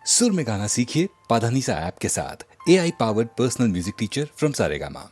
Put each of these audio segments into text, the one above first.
सुर में गाना सीखिए पाधानीसा ऐप के साथ। AI powered personal music teacher from Saregama.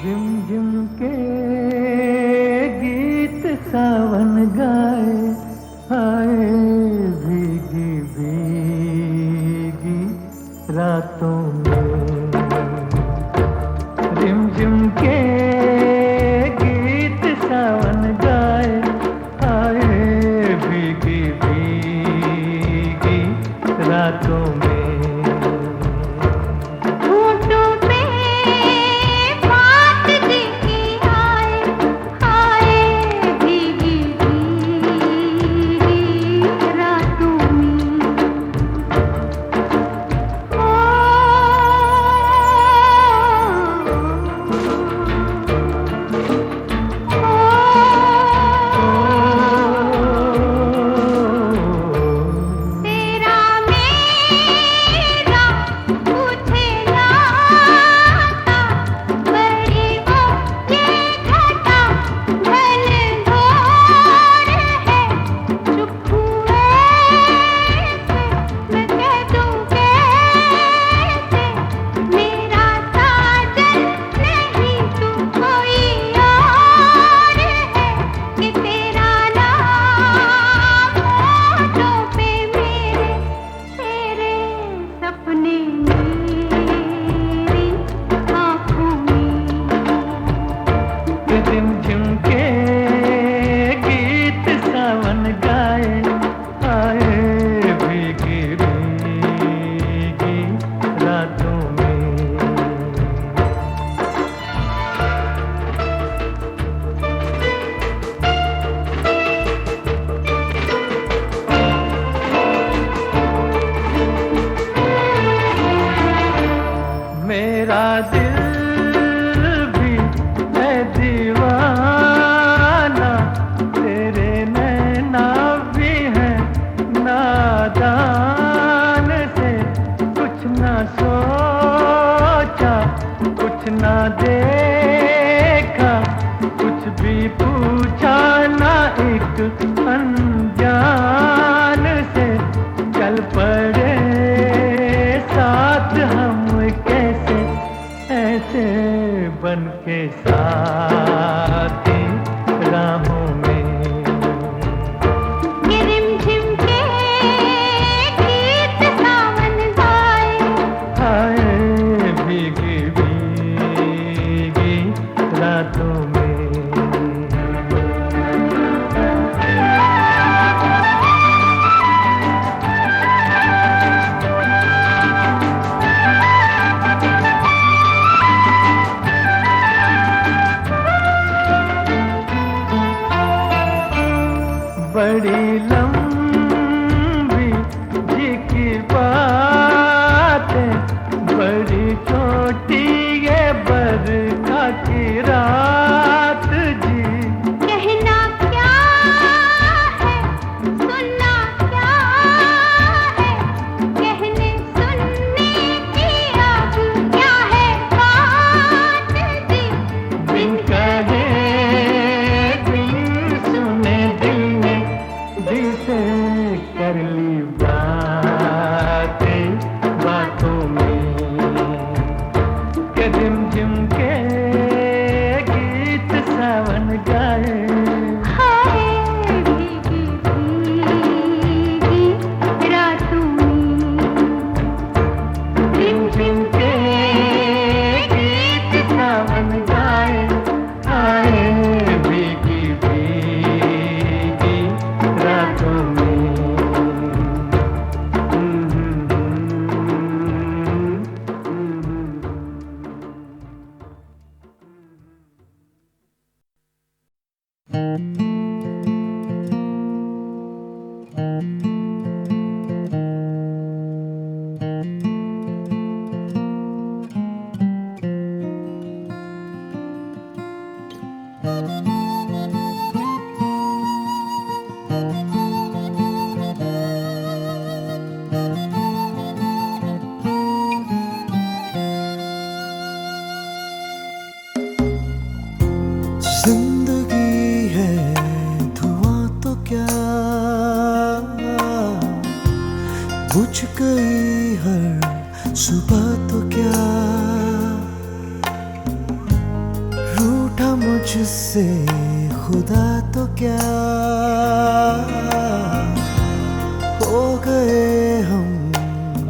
झिम झिम के गीत सावन गाए, आए भीगी भीगी रातों में। झिम झिम के गीत सावन गाए, आए भीगी भीगी रातों में। मेरा दिल भी है दीवाना, तेरे नैना भी है नादान से। कुछ ना सोचा, कुछ ना देखा, कुछ भी पूछा ना एक अनजान से। चल पड़े साथ हम कैसे, ऐसे बन के साथी राहों में। रिमझिम के गीत सावन गाए, आए भीगी भीगी रातों में। बड़ी लंबी जी की बातें, बड़ी छोटी ये बरखा की रात जी। कहना क्या है, सुनना क्या है, कहने सुनने की अब क्या है बात जी। बिन कहे बिन सुने दिल ने दिल से कर ली बातें बातों में। के झिम के गीत सावन गाए, हाय भीगी भीगी रातों में। झिम के गीत सावन गाए, आए भीगी भीगी रातों में। जिंदगी है धुआं तो क्या, बुझ गई हर सुबह तो क्या। मुझसे खुदा तो क्या हो गए हम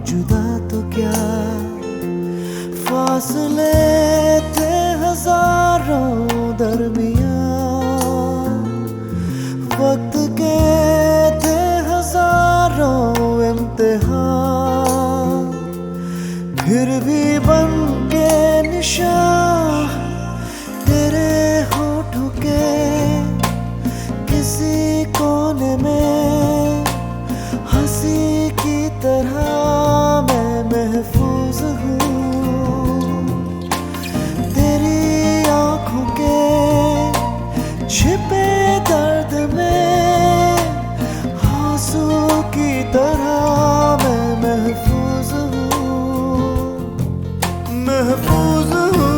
जुदा तो क्या, फासले थे हजारों दरमियां, वक्त के थे हजारों इम्तिहान, फिर भी बन के निशान तेरे होठों के किसी कोने में हंसी की तरह मैं महफूज हूँ। तेरी आँखों के छिपे दर्द में आंसू की तरह मैं महफूज हूँ, महफूज हूँ।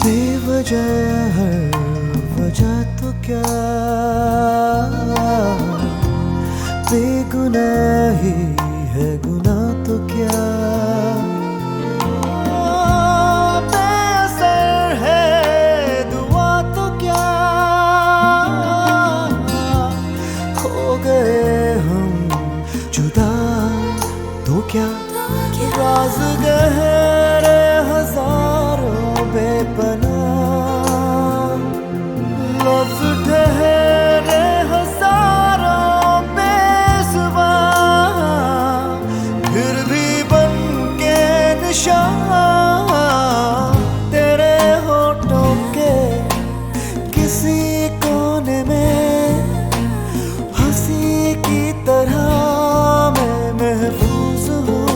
बेवजह हर वजह तो क्या, बेगुनाही है गुनाह तो क्या, बेअसर है दुआ तो क्या, हो गए हम जुदा तो क्या, राज गहरे हजारों बेपनाह, लफ्ज ठहरे हजारों बेज़ुबान, फिर भी बन के निशान तेरे होठों के किसी कोने में हंसी की तरह मैं महफूज हूँ।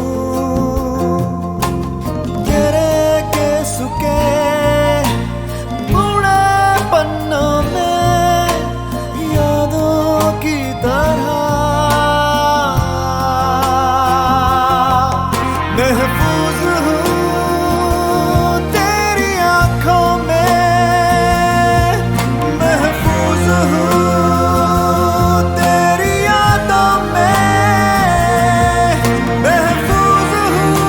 तेरे के सुके बूढ़े पन्नों में यादों की तरह महफूज हूँ। तेरी आँखों में महफूज हूँ, तेरी यादों में महफूज हूँ,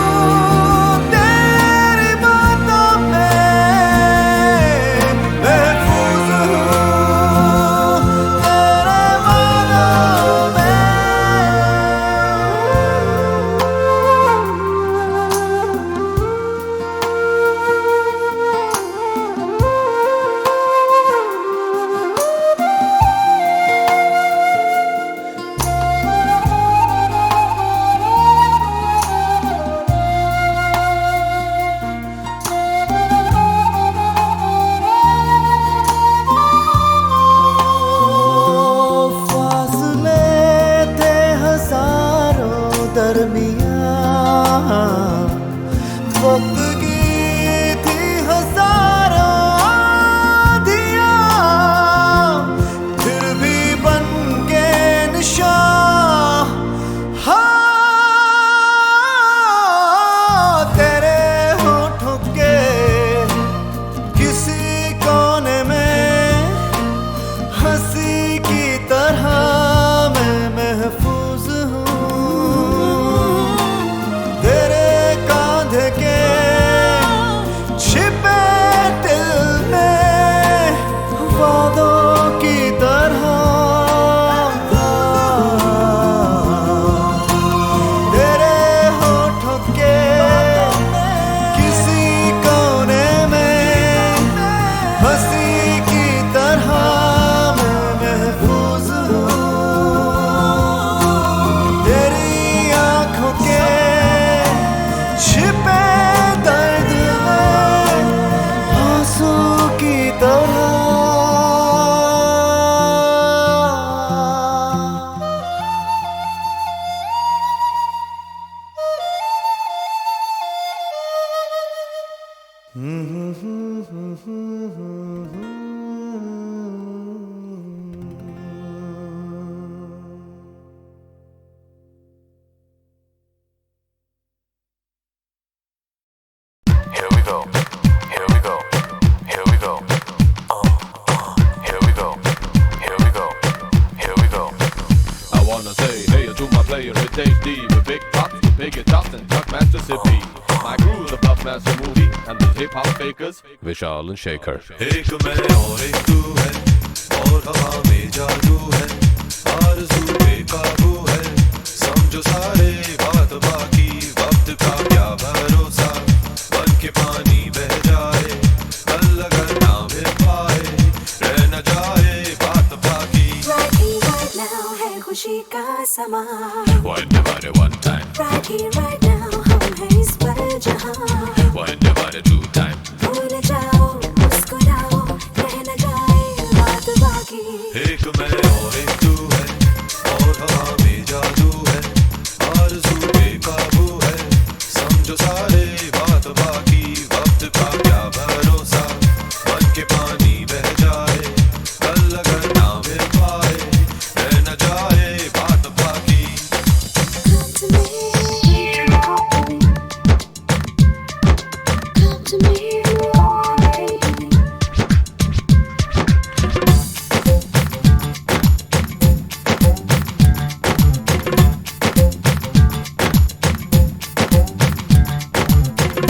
तेरी बातों में महफूज हूँ, तेरे वादों में। फासले थे हजारों दरमियां, वक्त की थी हजारों आंधियां, फिर भी बन के निशान हाँ तेरे होठों के किसी कोने में हंसी की तरह मैं महफूज हूँ। तेरे कांधे के छिपे दिल में वादों की तरह तेरे होठों के किसी कोने में हंसी की तरह मैं महफूज हूँ। तेरी आँखों के छिपे दर्द में आंसू की तरह Here we go. Here we go. Here we go. Here we go. Here we go. Here we go. I wanna say hey to my player, it takes D with big props. Big chops and Chuck Master Sippy. My crew, the Puffmaster movie, and the hip hop fakers, Vishal and Shaker. एक मैं और एक तू है, और हवा में जादू है, आरज़ू बेकाबू है, समझो सारे बात बाकी, वक्त का क्या भरोसा, बन के पानी बह जाए, कल अगर ना मिल पाए, रह न जाए बात बाकी. Right here, right now है खुशी का समा. One divided one time, Right here, right now हम हैं इस पल जहाँ. one divided two time. भूल जाओ, मुस्कुराओ, रह न जाए बात बाकी. एक मैं और एक तू है, और हवा में जादू है, आरज़ू बेकाबू है, समझो सारे बात बाकी, वक्त का क्या भरोसा, बन के पानी बह जाए, कल अगर ना मिल पाए, रह न जाए बात बाकी. Come to me, come to me,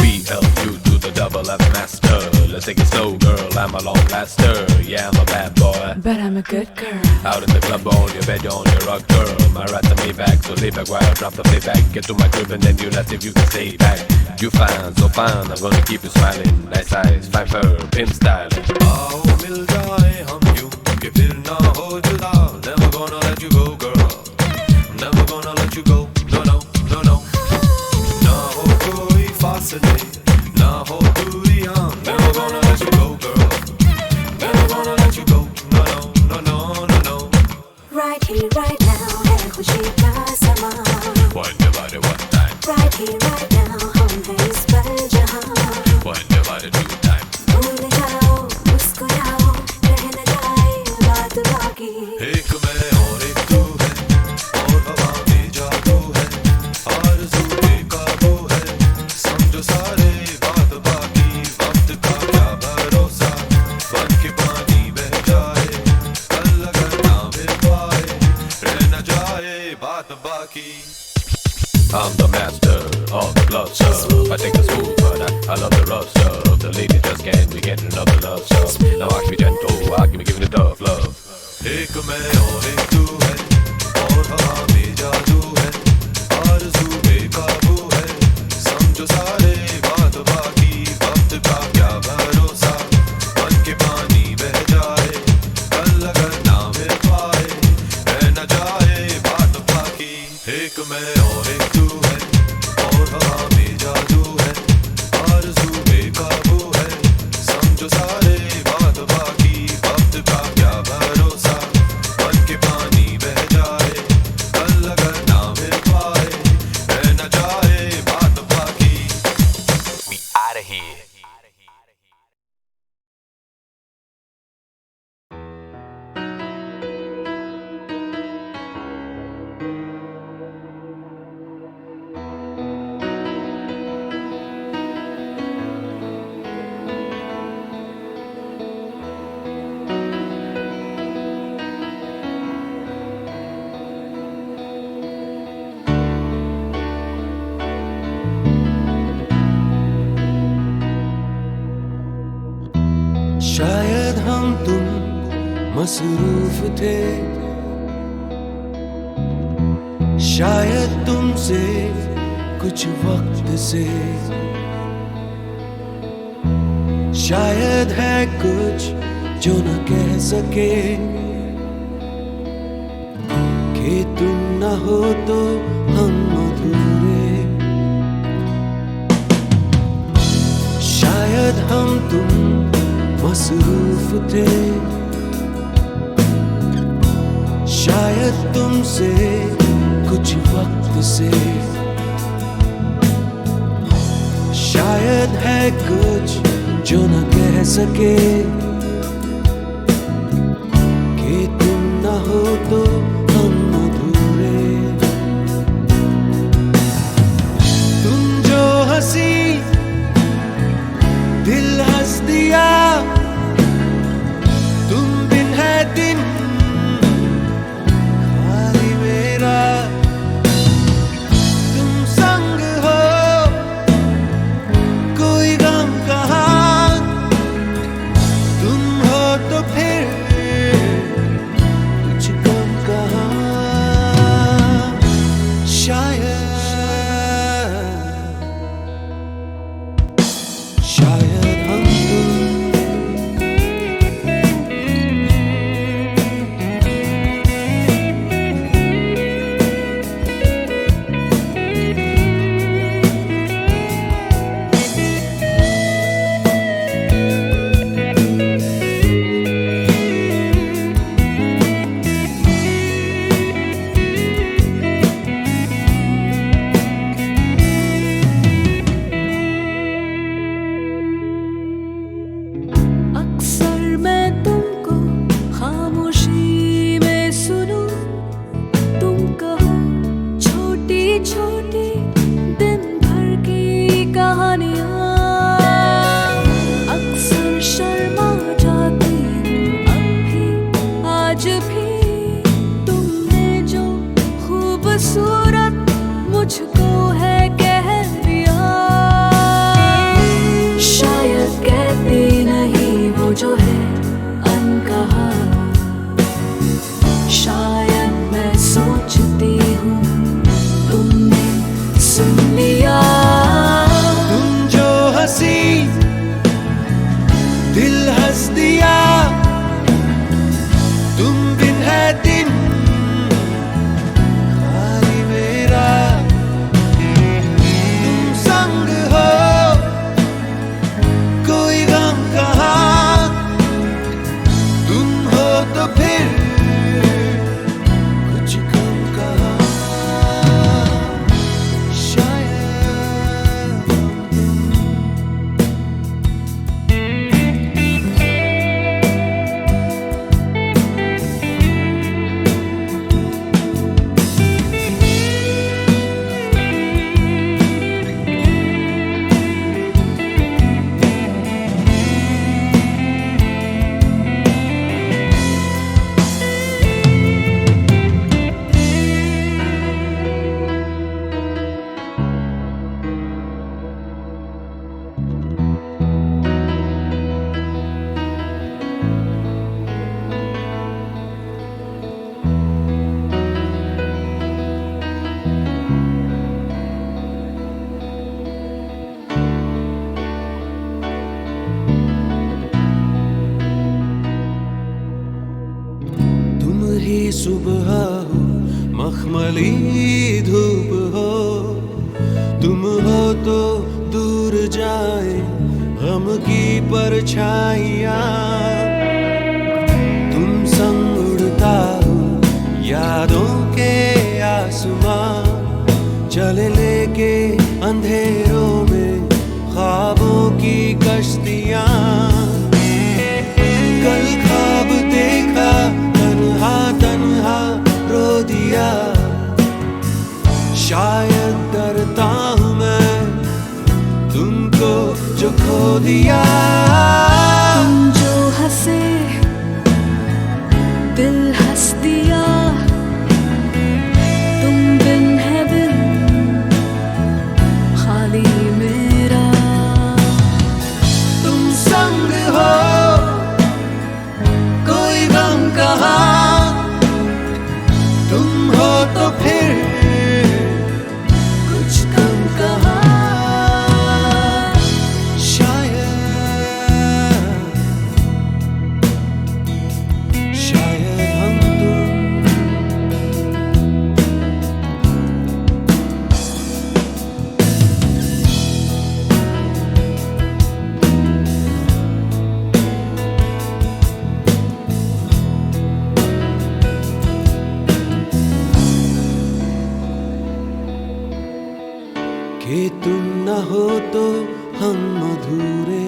BLU to the double F master. Let's take it slow, girl. I'm a long laster. Yeah, I'm a bad boy. But I'm a good girl. Out in the club on your bed, on your rug, girl. My rat to me back, so lay back while I drop the playback. Get to my crib and then you ask if you can stay back. You fine, so fine. I'm gonna keep you smiling. Nice eyes, fine fur, pimp styling. आओ मिल जाए हम यूं कि फिर ना हो जुदा. Never gonna let you go, girl. Never gonna let you go. No, no, no, no. ना हो कोई फासले, ना हो दूरियां. Never gonna let you go, girl. Never gonna let you go. No, no, no, no, no, no. right here, right now है खुशी का समा. One divided one time, Right here, right now हम हैं इस पल जहाँ. one divided two time. भूल जाओ, मुस्कुराओ, रह न जाए बात बाकी. एक मैं और एक तू है, और हवा में जादू है, आरज़ू बेकाबू है, समझो सारे बात बाकी, वक्त का क्या भरोसा, बन के पानी बह जाए, कल अगर ना मिल पाए, रह न जाए बात बाकी. I'm the master of the love stuff. I take the smooth, but I love the rough stuff. The lady just can't be getting enough of love stuff. Now I can be gentle, I can be giving the tough love. एक मैं और एक तू है, और हवा में जादू है, आरज़ू बेकाबू है, समझो सारे बात बाकी, वक्त का क्या भरोसा, बन के पानी बह जाए, कल अगर ना मिल पाए, रह न जाए बात बाकी. एक मैं और एक तू है, और हवा में जादू है, आरज़ू बेकाबू है, समझो सारे बात बाकी, वक्त का क्या भरोसा, बन के पानी बह जाए, कल अगर ना मिल पाए, रह न जाए बात बाकी. We out of here. शायद हम तुम मसरूफ थे, शायद तुमसे कुछ वक्त से, शायद है कुछ जो न कह सके, कि तुम न हो तो हम अधूरे. शायद हम तुम मसरूफ थे, शायद तुमसे कुछ वक्त से, शायद है कुछ जो न कह सके, कि तुम न हो तो हम अधूरे. तुम जो हंसी दिल हंस दिया, तुम बिन है दिन खाली मेरा, तुम संग सुबह हो मखमली धूप हो, तुम हो तो दूर जाए गम की परछाइयाँ, तुम संग उड़ता हो यादों के आसमां, चले लेके अंधेरों में ख्वाबों की कश्तियाँ। कल ख्वाब देखा तन्हा तन्हा रो दिया, शायद डरता हूँ मैं तुमको जो खो दिया। तुम जो हंसे दिल हंस दिया, तुम बिन है दिल खाली मेरा। तुम संग हो कोई गम कहाँ, तुम हो तो फिर कुछ कम कहाँ। शायद हम कि तुम न हो तो हम अधूरे।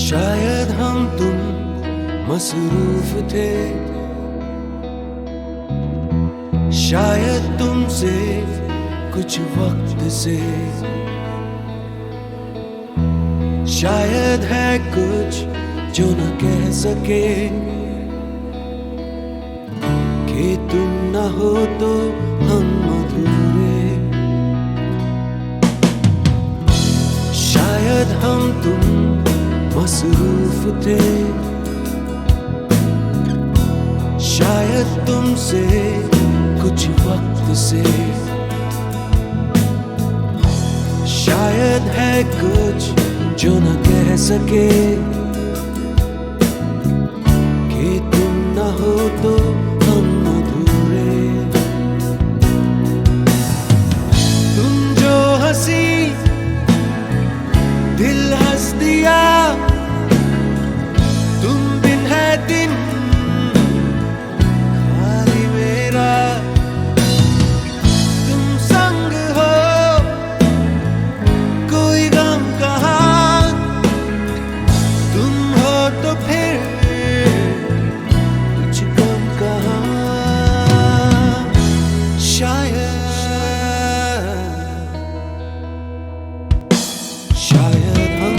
शायद हम तुम मसरूफ थे, शायद तुमसे कुछ वक्त से, शायद है कुछ जो न कह सके कि तुम न हो तो हम अधूरे। शायद हम तुम मसरूफ थे, शायद तुमसे कुछ वक्त से, शायद है कुछ जो न कह सके कि तुम न हो तो हम अधूरे। तुम जो हंसी दिल हंस दिया, तुम बिन है दिन खाली मेरा। तुम संग हो कोई गम कहाँ, तुम हो तो फिर कुछ गम कहाँ। शायद हम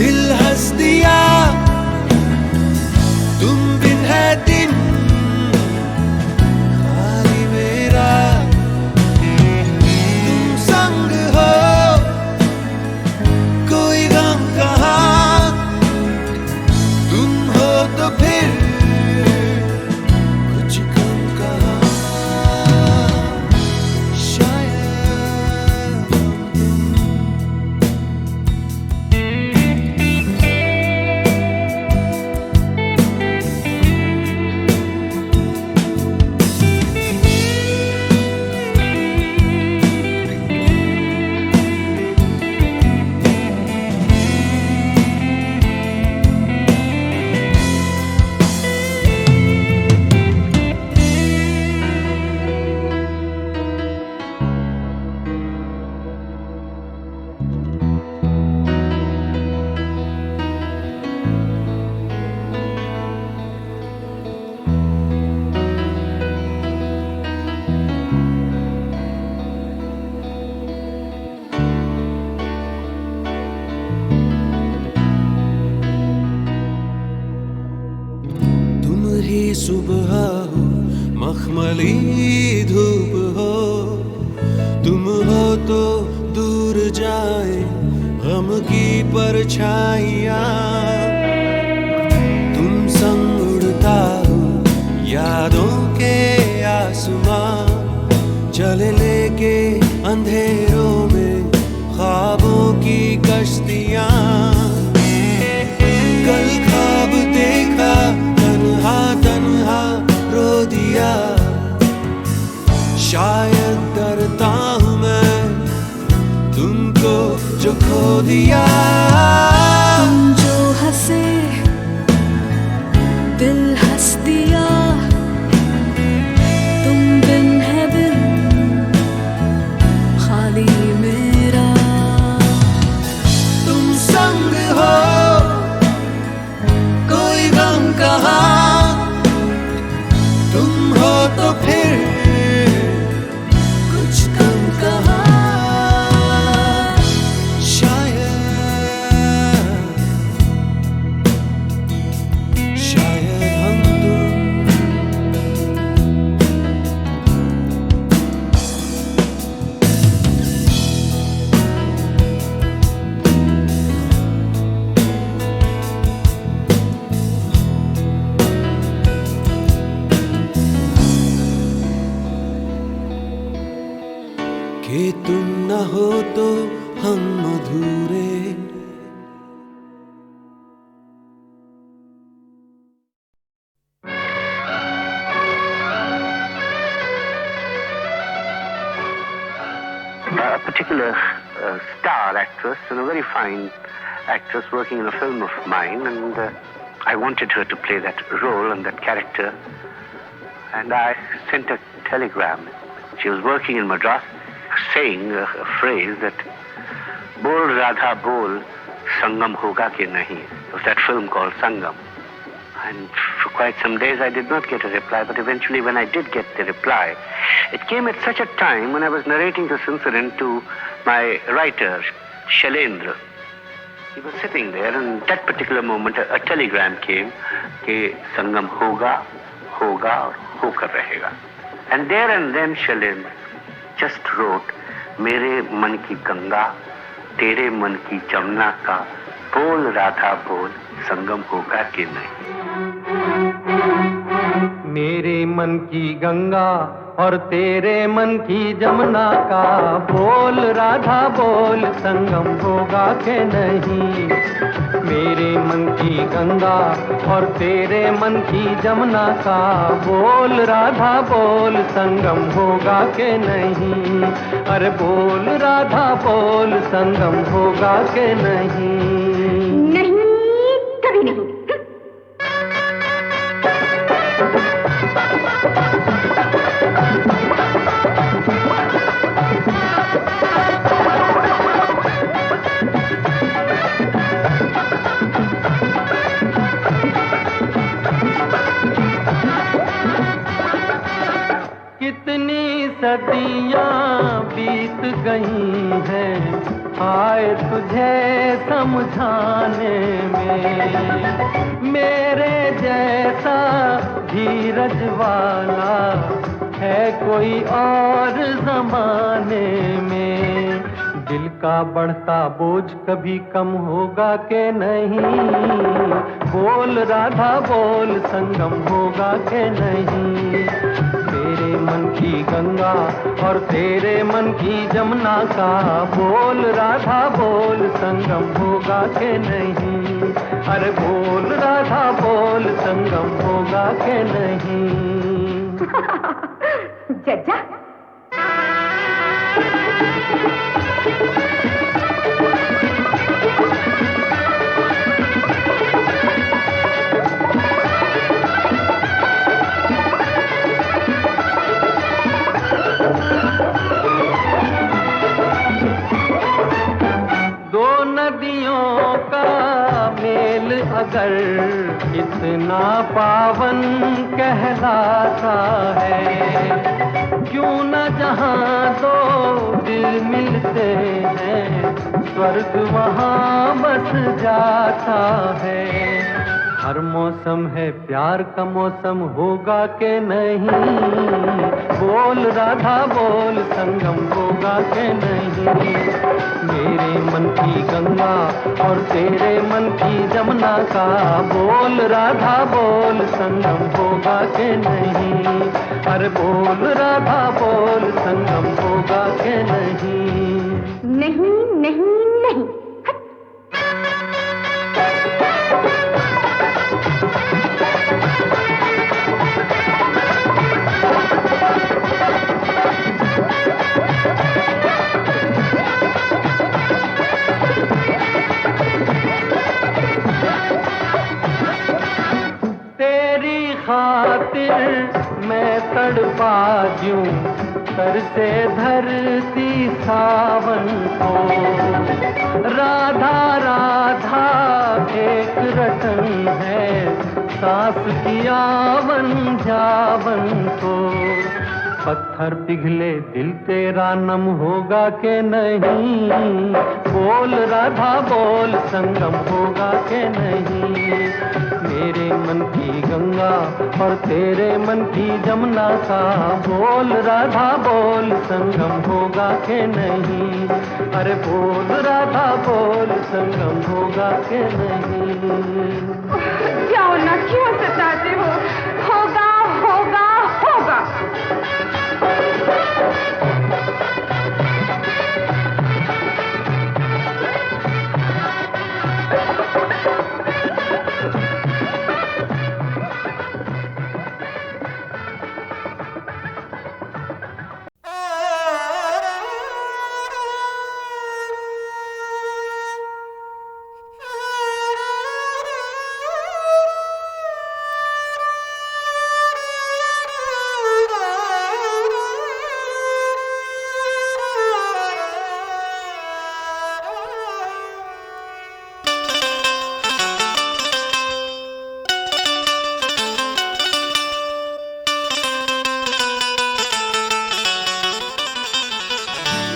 दिल हंस दिया, तुम खिली धूप हो, तुम हो तो दूर जाए गम की परछाइयाँ, तुम संग उड़ता हो यादों के आसमां, चले लेके अंधेरों में ख्वाबों की कश्तियाँ। कल ख्वाब देखा तन्हा तन्हा रो दिया, शायद डरता हूँ मैं तुमको जो खो दिया। तुम जो हंसे दिल हंस दिया, तुम बिन है दिल खाली मेरा। तुम संग हो कोई गम कहाँ, तुम हो तो फिर कुछ कम कहाँ। शायद हम कि तुम न हो तो हम अधूरे। A particular star actress and a very fine actress working in a film of mine, and I wanted her to play that role and that character, and I sent a telegram. She was working in Madras, saying a phrase that "Bol Radha Bol, Sangam hoga ke nahi." It was that film called Sangam. And for quite some days I did not get a reply, but eventually when I did get the reply, it came at such a time when I was narrating this incident to my writer, Shailendra. He was sitting there, and at that particular moment a telegram came कि संगम होगा, होगा और होकर रहेगा. And there and then Shailendra just wrote, मेरे मन की गंगा, तेरे मन की जमुना का, बोल राधा बोल, संगम होगा कि नहीं. मेरे मन की गंगा और तेरे मन की जमुना का, बोल राधा बोल, संगम होगा के नहीं. मेरे मन की गंगा और तेरे मन की जमुना का, बोल राधा बोल, संगम होगा के नहीं. अरे बोल राधा बोल, संगम होगा के नहीं. नहीं, कभी नहीं. कितनी सदियां बीत गई हैं, आए तुझे समझाने में. मेरे जैसा धीरज वाला है कोई और जमाने में. दिल का बढ़ता बोझ कभी कम होगा के नहीं. बोल राधा बोल, संगम होगा के नहीं. तेरे मन की गंगा और तेरे मन की जमुना का, बोल राधा बोल, संगम होगा के नहीं. अरे बोल राधा बोल, संगम होगा के नहीं. जज्जा दो नदियों का मेल अगर इतना पावन कहलाता है, क्यों न जहाँ दो दिल मिलते हैं, स्वर्ग वहाँ बस जाता है. हर मौसम है प्यार का मौसम, होगा के नहीं? बोल राधा बोल, संगम होगा के नहीं? मेरे मन की गंगा और तेरे मन की जमुना का, बोल राधा बोल, संगम होगा के नहीं? अरे बोल राधा बोल, संगम होगा के नहीं? नहीं नहीं नहीं। तेरी खातिर मैं तड़पा दूं, सर से धरती सावन को। राधा राधा एक रटन है, सास की आवन जावन को। पत्थर पिघले दिल तेरा नम होगा के नहीं? बोल राधा बोल, संगम होगा के नहीं? मेरे मन की गंगा और तेरे मन की जमुना का, बोल राधा बोल, संगम होगा के नहीं? अरे बोल राधा बोल, संगम होगा के नहीं? जाओ ना, क्यों सताते हो? होगा होगा होगा।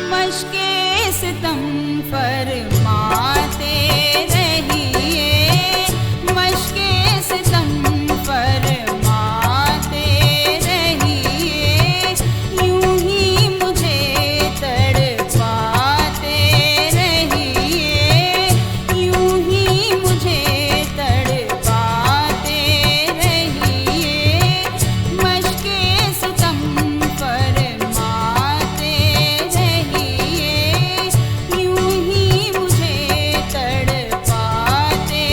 मश्के सितम फरमाते रहिए, मश्के सितम फरमाते रहिए, यूं ही मुझे तड़पाते रहिए, यूं ही मुझे तड़पाते रहिए। मश्के सितम फरमाते रहिए, यूं ही मुझे तड़पाते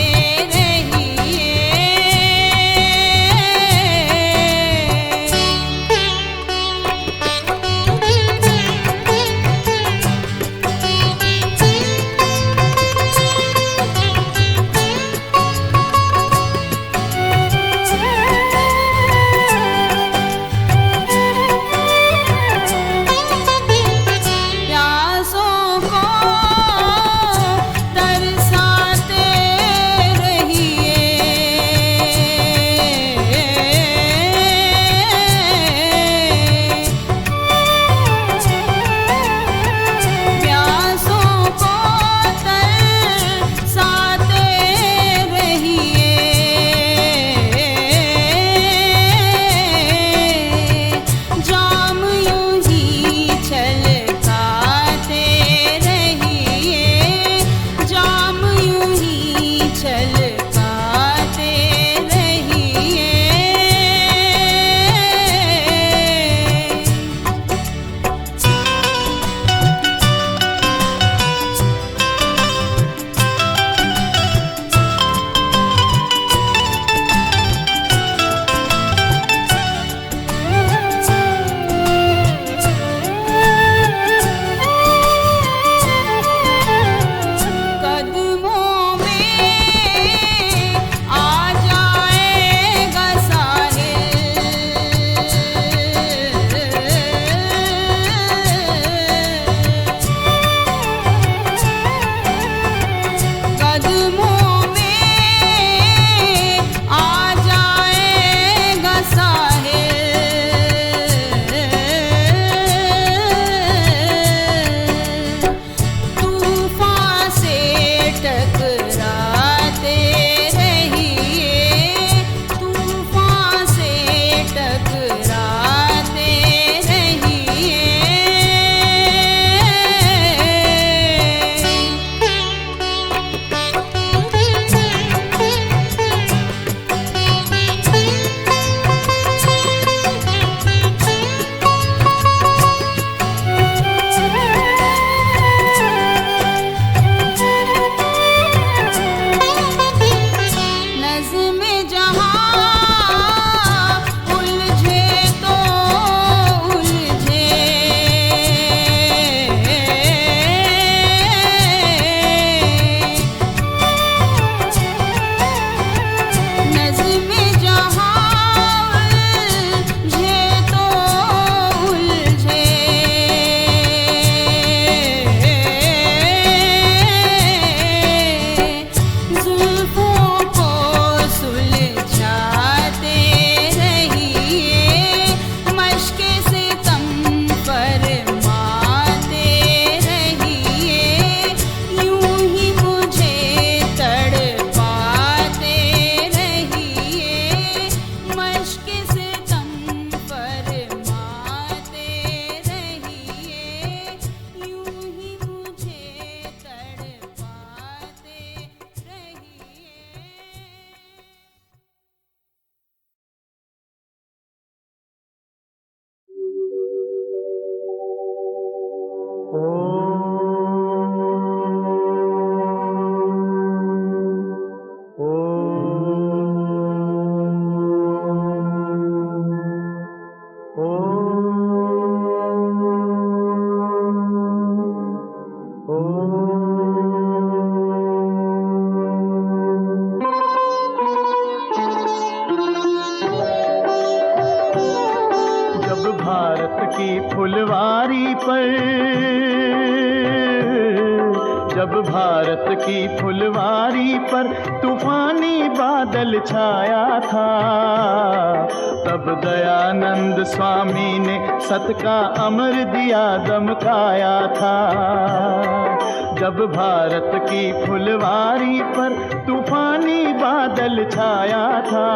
जब भारत की फुलवारी पर तूफानी बादल छाया था, तब दयानंद स्वामी ने सत का अमर दिया दमकाया था। जब भारत की फुलवारी पर तूफानी बादल छाया था,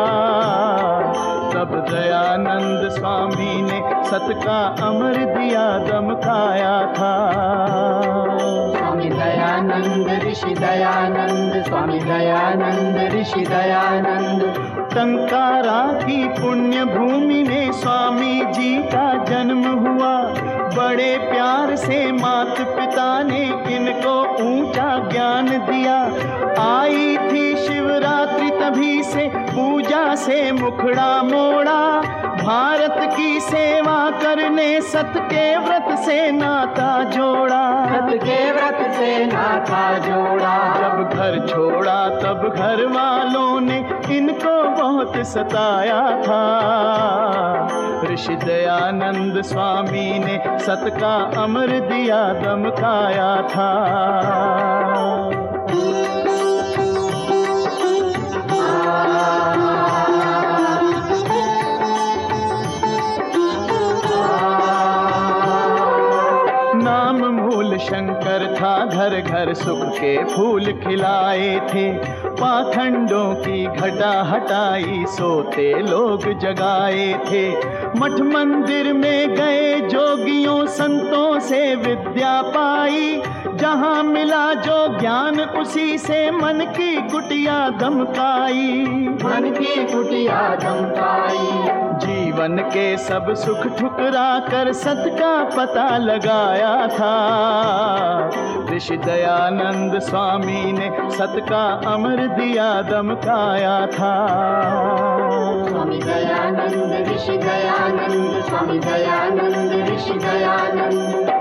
तब दयानंद स्वामी ने सत का अमर दिया दमकाया था। स्वामी दयानंद ऋषि दयानंद, स्वामी दयानंद ऋषि दयानंद। टंकारा की पुण्य भूमि में स्वामी जी का जन्म हुआ। बड़े प्यार से माता पिता ने इनको ऊंचा ज्ञान दिया। आई थी शिवरात्रि तभी से पूजा से मुखड़ा मोड़ा। भारत की सेवा करने सत के व्रत से नाता जोड़ा। सत के व्रत से नाता जोड़ा। जब घर छोड़ा तब घर वालों ने इनको बहुत सताया था। ऋषि दयानंद स्वामी ने सत का अमर दिया दमकाया था। नाम मूल शंकर था, घर घर सुख के फूल खिलाए थे। पाखंडों की घटा हटाई, सोते लोग जगाए थे। मठ मंदिर में गए जोगियों संतों से विद्या पाई। जहाँ मिला जो ज्ञान उसी से मन की कुटिया दमकाई। मन की कुटिया दमकाई। जीवन के सब सुख ठुकरा कर सत का पता लगाया था। ऋषि दयानंद स्वामी ने सत का अमर दिया दमकाया था। स्वामी दयानंद ऋषि दयानंद, स्वामी दयानंद ऋषि दयानंद।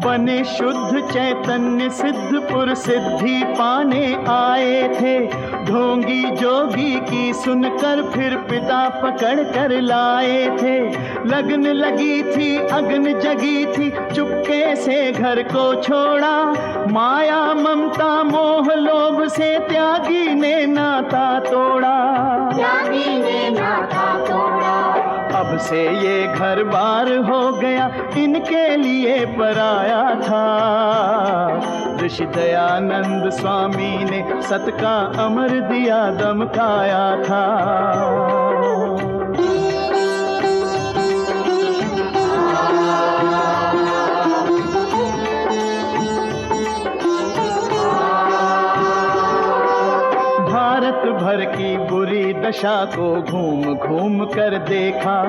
बने शुद्ध चैतन्य सिद्धपुर सिद्धि पाने आए थे। ढोंगी जोगी की सुनकर फिर पिता पकड़ कर लाए थे। लगन लगी थी अग्न जगी थी, चुपके से घर को छोड़ा। माया ममता मोह लोभ से त्यागी ने नाता तोड़ा। त्यागी ने नाता तोड़ा। अब से ये घर बार हो गया, इनके लिए पराया था। ऋषि दयानंद स्वामी ने सत का अमर दिया दमकाया था। भारत भर की बुरी दशा को घूम घूम कर देखा।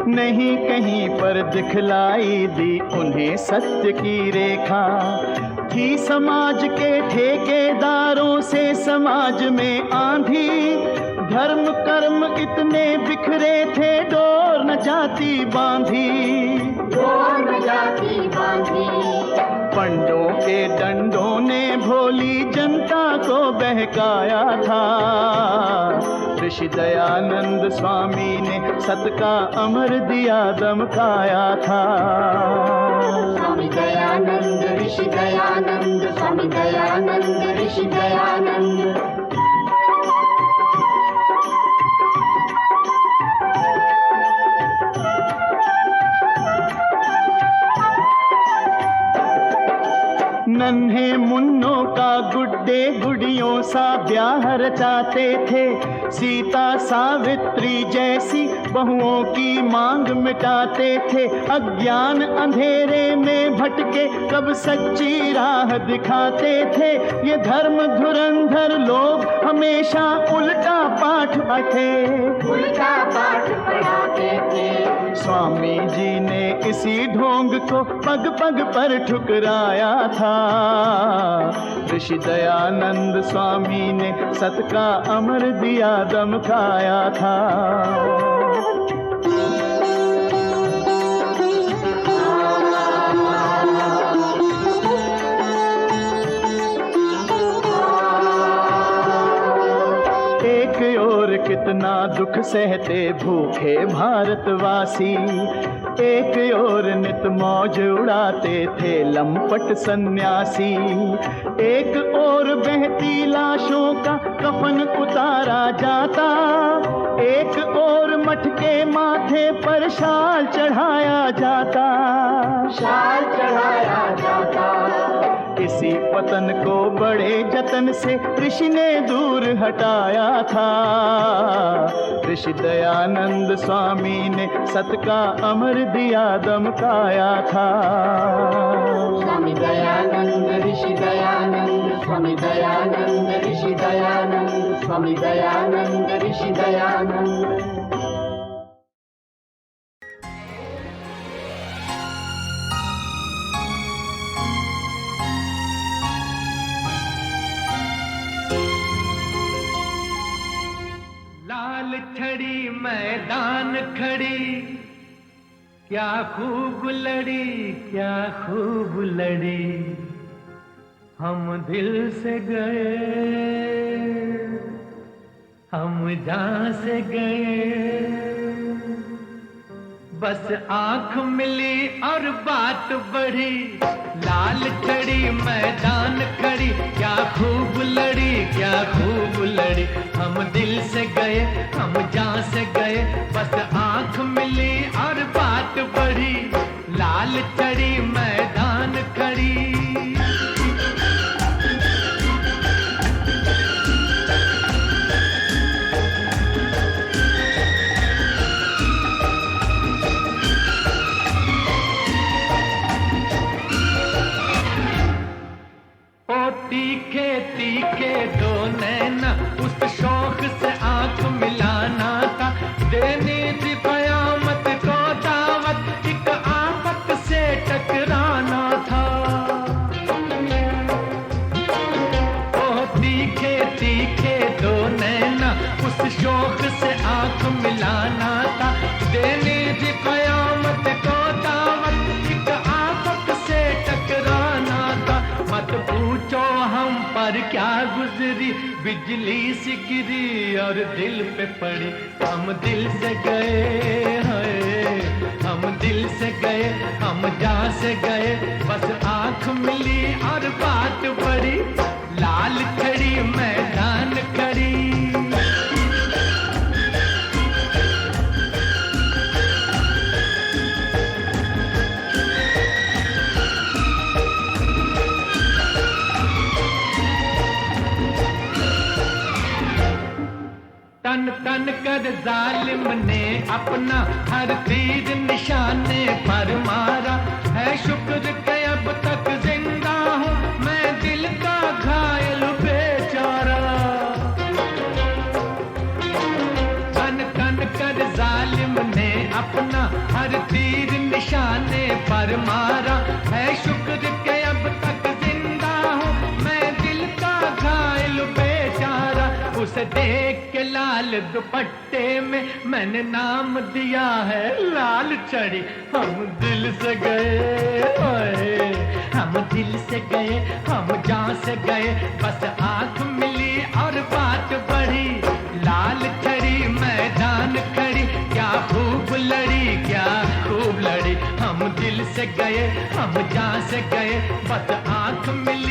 नहीं कहीं पर दिखलाई दी उन्हें सत्य की रेखा। थी समाज के ठेकेदारों से समाज में आंधी। धर्म कर्म इतने बिखरे थे, डोर न जाती बांधी। डोर न जाती बांधी। पंडों के डंडों ने भोली जनता को बहकाया था। ऋषि दयानंद स्वामी ने सत का अमर दिया दमकाया था। स्वामी दयानंद ऋषि दयानंद, स्वामी दयानंद ऋषि दयानंद। नन्हे मुन्नों का गुड्डे गुड़ियों सा ब्याह रचाते थे। सीता सावित्री जैसी बहुओं की मांग मिटाते थे। अज्ञान अंधेरे में भटके कब सच्ची राह दिखाते थे। ये धर्म धुरंधर लोग हमेशा उल्टा पाठ पढ़ाते थे। स्वामी जी ने इसी ढोंग को पग पग पर ठुकराया था। ऋषि दयानंद स्वामी ने सत का अमर दिया दमकाया था। कितना दुख सहते भूखे भारतवासी, एक ओर नित मौज उड़ाते थे लंपट सन्यासी। एक ओर बहती लाशों का कफन उतारा जाता, एक ओर मटके माथे पर शाल चढ़ाया जाता। इसी पतन को बड़े जतन से ऋषि ने दूर हटाया था। ऋषि दयानंद स्वामी ने सत का अमर दिया दमकाया था। स्वामी दयानंद ऋषि दयानंद, स्वामी दयानंद ऋषि दयानंद, स्वामी दयानंद ऋषि दयानंद। छड़ी मैदान खड़ी, क्या खूब लड़ी, क्या खूब लड़ी। हम दिल से गए, हम जान से गए। बस आंख मिली और बात बढ़ी। लाल छड़ी मैदान खड़ी, क्या खूब लड़ी, क्या खूब लड़ी। हम दिल से गए, हम जान से गए। बस आंख मिली और बात बढ़ी। लाल छड़ी मैदान खड़ी। तीखे तीखे दो नैना, उस शौक से आंख मिलाना था। देनी थी कयामत को दावत, एक आफत से टकराना था। ओ तीखे तीखे दो नैना, उस शौक से आंख मिलाना था। देनी थी कयामत को दावत, एक आफत से टकराना था। मत पूछो हम पर क्या गुजरी, बिजली सी गिरी और दिल पे पड़ी। हम दिल से गए हैं, हम दिल से गए, हम जान से गए। बस आंख मिली और बात बढ़ी। लाल छड़ी मैदान खड़ी। तन तन कर जालिम ने अपना हर तीर निशाने पर मारा है। शुक्र के अब तक जिंदा हूँ मैं, दिल का घायल बेचारा। तन तन कर जालिम ने अपना हर तीर निशाने पर मारा है। शुक्र के अब तक जिंदा हूँ मैं, दिल का घायल बेचारा। उसे देख के लाल दुपट्टे में मैंने नाम दिया है लाल छड़ी। हम दिल से गए, हम दिल से गए, हम जान से गए। बस आंख मिली और बात बढ़ी। लाल छड़ी मैदान खड़ी, क्या खूब लड़ी, क्या खूब लड़ी। हम दिल से गए, हम जान से गए। बस आंख मिली